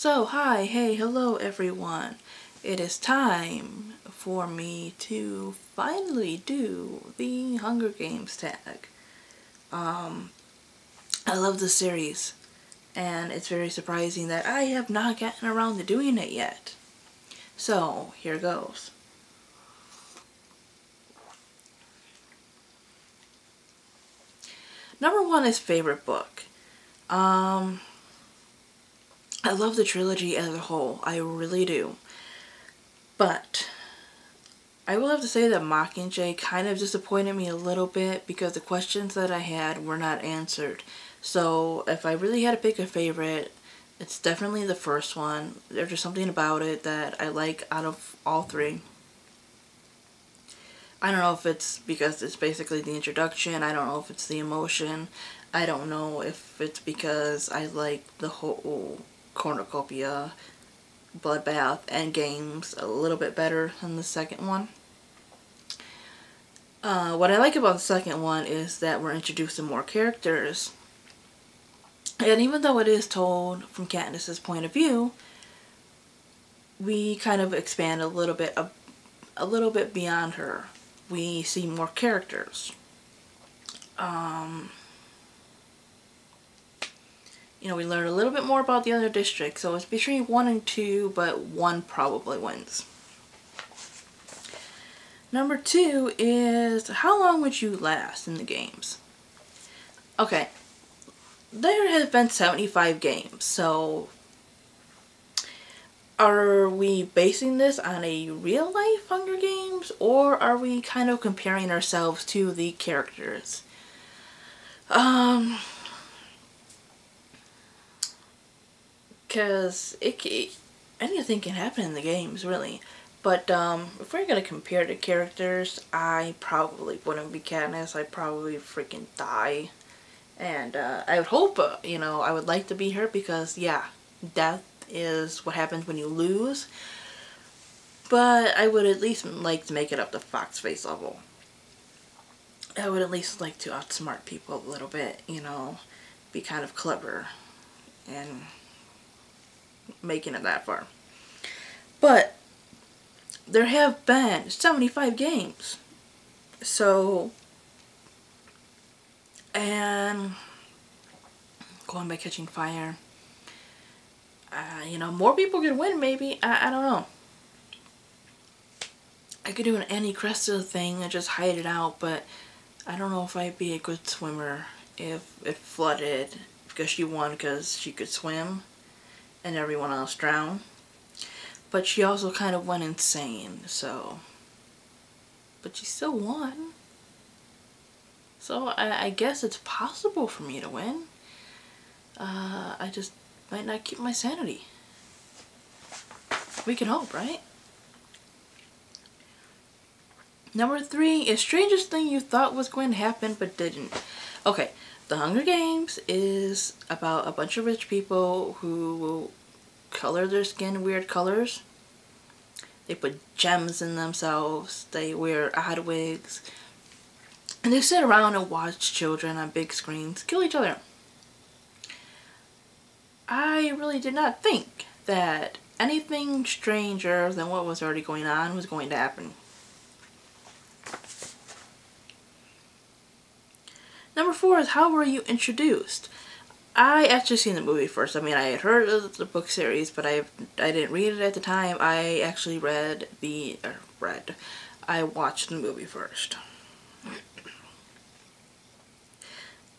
Hi, hey, hello everyone. It is time for me to finally do the Hunger Games tag. I love the series, and it's very surprising that I have not gotten around to doing it yet. So, here goes. Number one is favorite book. I love the trilogy as a whole. I really do. But I will have to say that Mockingjay kind of disappointed me a little bit because the questions that I had were not answered. So if I really had to pick a favorite, it's definitely the first one. There's just something about it that I like out of all three. I don't know if it's because it's basically the introduction. I don't know if it's the emotion. I don't know if it's because I like the whole cornucopia, bloodbath, and games a little bit better than the second one. What I like about the second one is that we're introducing more characters. And even though it is told from Katniss's point of view, we kind of expand a little bit beyond her. We see more characters. We learn a little bit more about the other districts. So it's between 1 and 2, but 1 probably wins. Number 2 is, how long would you last in the games? Okay, there have been 75 games, so are we basing this on a real life Hunger Games, or are we kind of comparing ourselves to the characters? Because anything can happen in the games, really. But if we're gonna compare the characters, I probably wouldn't be Katniss. I'd probably freaking die. And I would hope, I would like to be her because, yeah, death is what happens when you lose. But I would at least like to make it up to Foxface level. I would at least like to outsmart people a little bit, be kind of clever and making it that far. But there have been 75 games. So, and going by Catching Fire, more people could win maybe. I don't know. I could do an Annie Cresta thing and just hide it out, but I don't know if I'd be a good swimmer if it flooded because she won because she could swim and everyone else drowned. But she also kind of went insane, so. But she still won. So I guess it's possible for me to win. I just might not keep my sanity. We can hope, right? Number 3 is Strangest Thing you thought was going to happen but didn't. Okay, The Hunger Games is about a bunch of rich people who color their skin weird colors. They put gems in themselves. They wear odd wigs. And they sit around and watch children on big screens kill each other. I really did not think that anything stranger than what was already going on was going to happen. Number 4 is, how were you introduced? I actually seen the movie first. I mean, I had heard of the book series, but I didn't read it at the time. I actually I watched the movie first.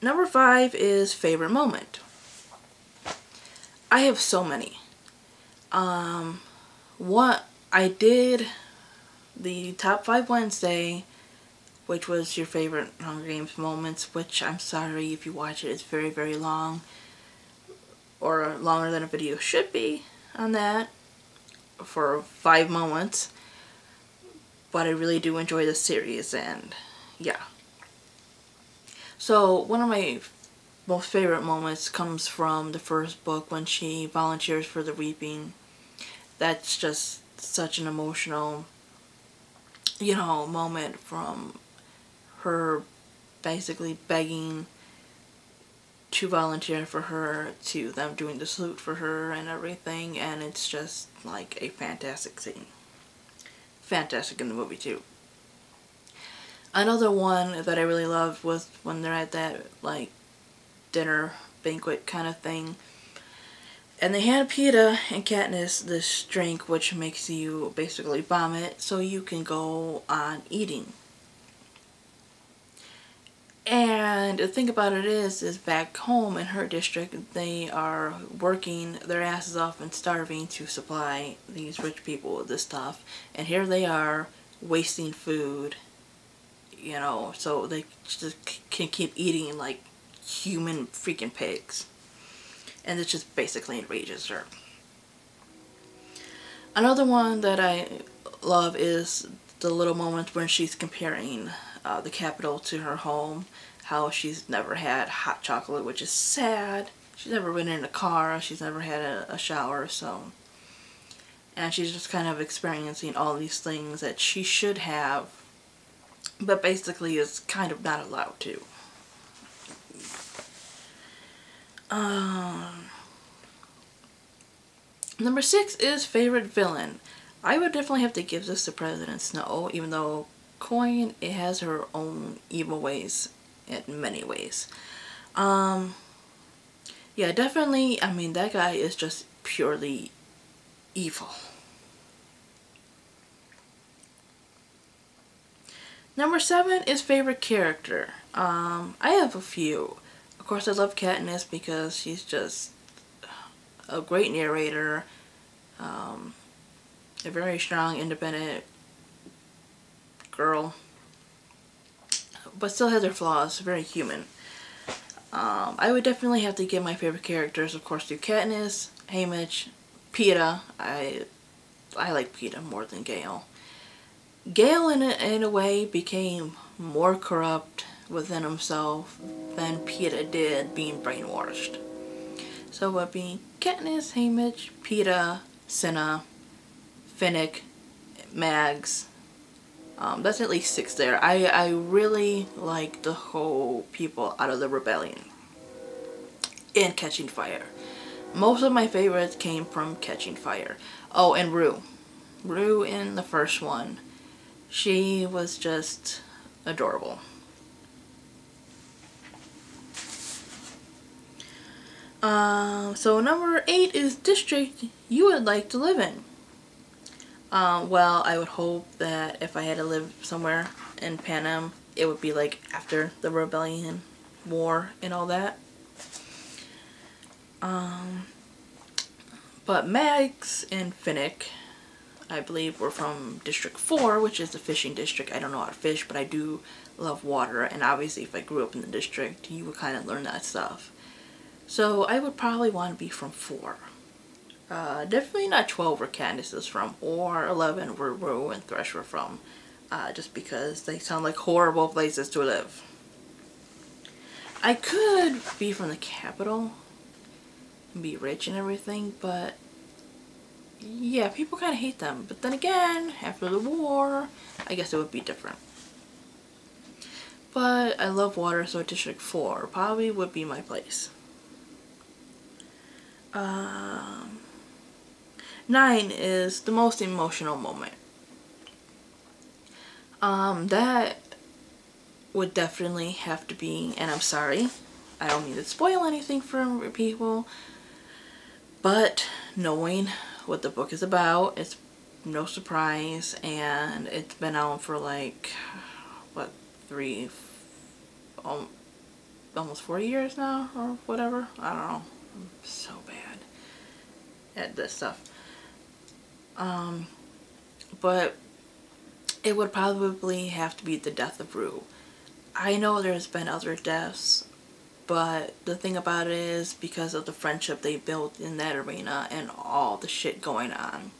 Number 5 is favorite moment. I have so many. What I did the top 5 Wednesday, which was your favorite Hunger Games moments, which I'm sorry if you watch it, it's very, very long, or longer than a video should be on that, for 5 moments. But I really do enjoy the series, and yeah. So one of my most favorite moments comes from the first book when she volunteers for the Reaping. That's just such an emotional, moment from her basically begging to volunteer for her, to them doing the salute for her and everything, and it's just like a fantastic scene. Fantastic in the movie too. Another one that I really loved was when they're at that like dinner banquet kind of thing, and they had Peeta and Katniss this drink which makes you basically vomit so you can go on eating. And the thing about it is back home in her district, they are working their asses off and starving to supply these rich people with this stuff. And here they are wasting food, you know, so they just can keep eating like human freaking pigs. And it just basically enrages her. Another one that I love is the little moments when she's comparing the capital to her home, how she's never had hot chocolate, which is sad. She's never been in a car, she's never had a shower, so. And she's just kind of experiencing all these things that she should have, but basically is kind of not allowed to. Number 6 is favorite villain. I would definitely have to give this to President Snow, even though Coin, it has her own evil ways in many ways. Yeah, definitely, I mean, that guy is just purely evil. Number 7 is favorite character. I have a few. Of course, I love Katniss because she's just a great narrator, a very strong, independent girl, but still has her flaws, very human. I would definitely have to give my favorite characters, of course, to Katniss, Haymitch, Peeta. I like Peeta more than Gale. Gale, in a way, became more corrupt within himself than Peeta did being brainwashed. So it would be Katniss, Haymitch, Peeta, Cinna, Finnick, Mags. That's at least 6 there. I really like the whole people out of the rebellion in Catching Fire. Most of my favorites came from Catching Fire. Oh, and Rue. Rue in the first one. She was just adorable. So number 8 is district you would like to live in. Well, I would hope that if I had to live somewhere in Panem, it would be like after the rebellion, war, and all that. But Mags and Finnick, I believe, were from District 4, which is the fishing district. I don't know how to fish, but I do love water, and obviously if I grew up in the district, you would kind of learn that stuff. So I would probably want to be from 4. Definitely not 12 where Candace is from, or 11 where Rue and Thresh were from, just because they sound like horrible places to live. I could be from the capital and be rich and everything, but yeah, people kind of hate them. But then again, after the war, I guess it would be different. But I love water, so District 4 probably would be my place. 9 is the most emotional moment. That would definitely have to be, and I'm sorry, I don't mean to spoil anything for people, but knowing what the book is about, it's no surprise, and it's been out for like, what, almost 4 years now, or whatever, I don't know, I'm so bad at this stuff. But it would probably have to be the death of Rue. I know there's been other deaths, but the thing about it is because of the friendship they built in that arena and all the shit going on,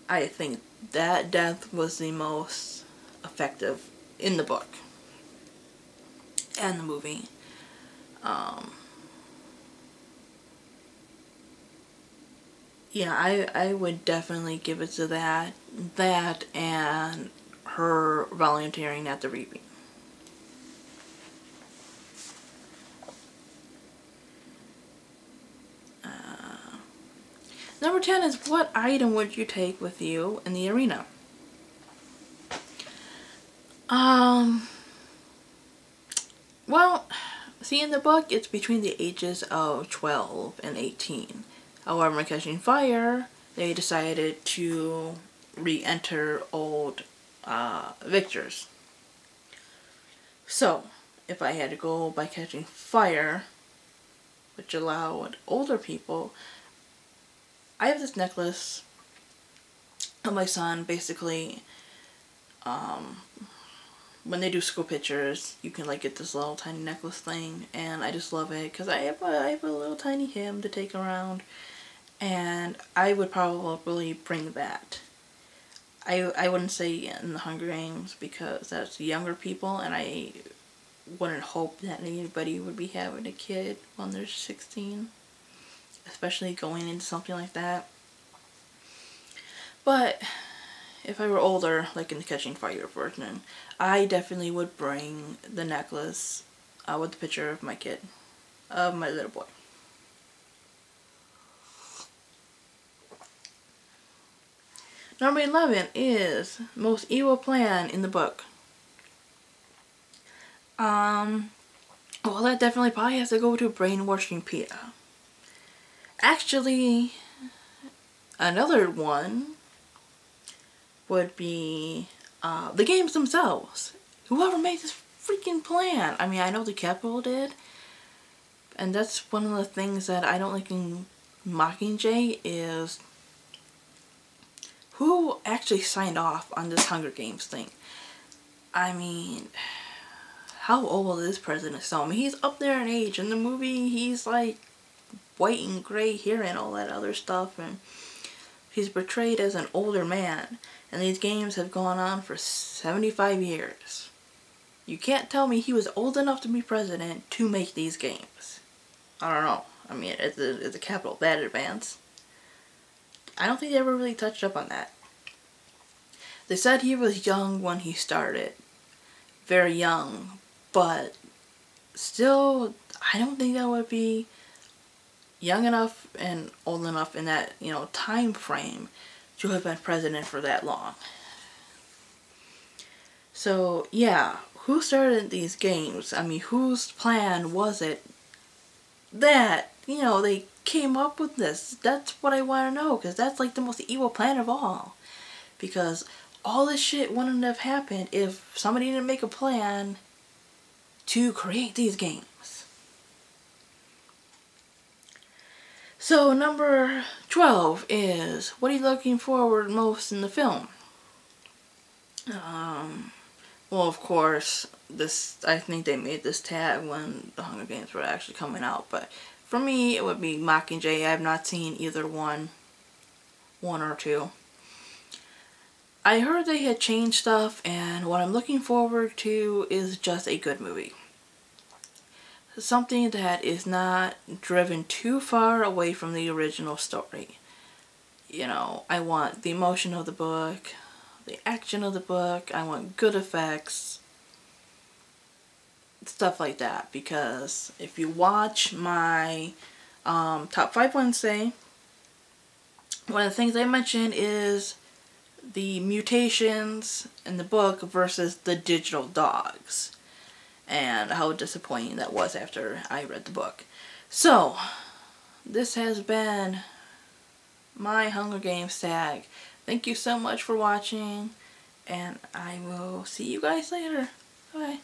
I think that death was the most effective in the book and the movie. Yeah, I would definitely give it to that and her volunteering at the Reaping. Number 10 is, what item would you take with you in the arena? Well, see, in the book, it's between the ages of 12 and 18. However, in Catching Fire, they decided to re-enter old victors. So, if I had to go by Catching Fire, which allowed older people, I have this necklace of my son. Basically, when they do school pictures, you can like get this little tiny necklace thing, and I just love it because I have a little tiny him to take around, and I would probably bring that. I wouldn't say in the Hunger Games because that's younger people, and I wouldn't hope that anybody would be having a kid when they're 16, especially going into something like that. But if I were older, like in the Catching Fire version, I definitely would bring the necklace with the picture of my kid, of my little boy. Number 11 is most evil plan in the book. Well, that definitely probably has to go to brainwashing Peter. Actually, another one would be the games themselves. Whoever made this freaking plan. I mean, I know the Capitol did, and that's one of the things that I don't like in Mockingjay is who actually signed off on this Hunger Games thing. I mean, how old is President Snow? I mean, he's up there in age. In the movie, he's like white and gray hair and all that other stuff, and he's portrayed as an older man. And these games have gone on for 75 years. You can't tell me he was old enough to be president to make these games. I don't know. I mean, it's a Capitol that advance. I don't think they ever really touched up on that. They said he was young when he started. Very young. But still, I don't think that would be young enough and old enough in that, time frame to have been president for that long. So, yeah, who started these games? I mean, whose plan was it that, they came up with this? That's what I want to know, because that's like the most evil plan of all. Because all this shit wouldn't have happened if somebody didn't make a plan to create these games. So number 12 is, what are you looking forward most in the film? Well, of course, I think they made this tag when the Hunger Games were actually coming out, but for me, it would be Mockingjay. I have not seen either one or two. I heard they had changed stuff, and what I'm looking forward to is just a good movie. Something that is not driven too far away from the original story. I want the emotion of the book, the action of the book, I want good effects, stuff like that. Because if you watch my Top 5 Wednesday, one of the things I mentioned is the mutations in the book versus the digital dogs, and how disappointing that was after I read the book. So, this has been my Hunger Games tag. Thank you so much for watching, and I will see you guys later. Bye.